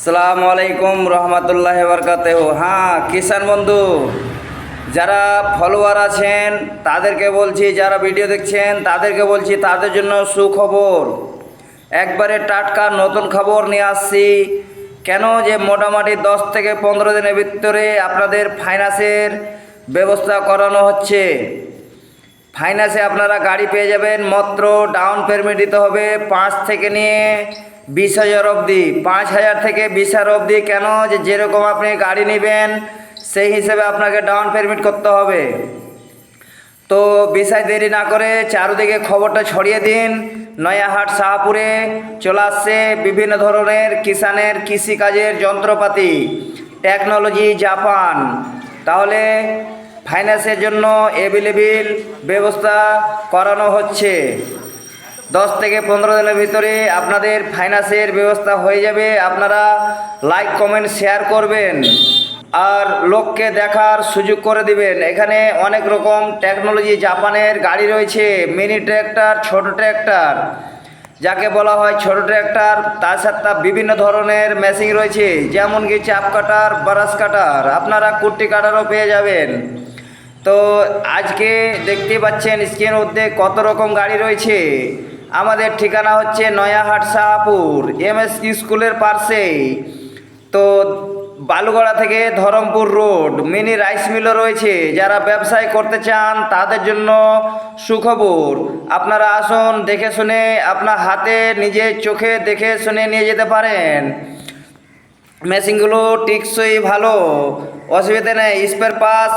আসসালামু আলাইকুম রহমতুল্লাহ বরকাতুহু। হ্যাঁ কিষাণ বন্ধু যারা ফলোয়ার আছেন তাদেরকে বলছি, যারা ভিডিও দেখছেন তাদেরকে বলছি, তাদের জন্য সুখবর। একবারে টাটকা নতুন খবর নিয়ে আসছি। কেন যে মোটামুটি 10 থেকে 15 দিনের ভিতরে আপনাদের ফাইন্যান্সের ব্যবস্থা করানো হচ্ছে। ফাইন্যান্সে আপনারা গাড়ি পেয়ে যাবেন, মাত্র ডাউন পেমেন্ট দিতে হবে 5 থেকে নিয়ে 20,000 অবধি। 5,000 থেকে 20,000 অবধি। কেন যে যেরকম আপনি গাড়ি নেবেন সেই হিসেবে আপনাকে ডাউন পেমেন্ট করতে হবে। তো বিষয় দেরি না করে চারদিকে খবরটা ছড়িয়ে দিন। নয়াহাট শাহপুরে চলে আসছে বিভিন্ন ধরনের কিষানের কৃষিকাজের যন্ত্রপাতি, টেকনোলজি জাপান। তাহলে ফাইন্যান্সের জন্য অ্যাভেলেবেল ব্যবস্থা করানো হচ্ছে। 10 থেকে 15 দিনের ভিতরে আপনাদের ফাইন্যান্সের ব্যবস্থা হয়ে যাবে। আপনারা লাইক কমেন্ট শেয়ার করবেন আর লোককে দেখার সুযোগ করে দিবেন। এখানে অনেক রকম টেকনোলজি জাপানের গাড়ি রয়েছে, মিনি ট্র্যাক্টর, ছোট ট্র্যাক্টর যাকে বলা হয় ছোট ট্র্যাক্টর। তার সাথে বিভিন্ন ধরনের মেশিন রয়েছে, যেমন কি চাপ কাটার, ব্রাশ কাটার, আপনারা কুট্টি কাটারও পেয়ে যাবেন। তো আজকে দেখতে পাচ্ছেন স্ক্রিনের মধ্যে কত রকম গাড়ি রয়েছে। আমাদের ঠিকানা হচ্ছে নয়াহাট শাহপুর, এমএস স্কুলের পাশেই। তো বালুগড়া থেকে ধরমপুর রোড মিনি রাইস মিলও রয়েছে। যারা ব্যবসায় করতে চান তাদের জন্য সুখবর। আপনারা আসুন, দেখে শুনে আপনার হাতে নিজের চোখে দেখে শুনে নিয়ে যেতে পারেন। মেশিনগুলো টিকসই ভালো, অসুবিধা নেই। Spare parts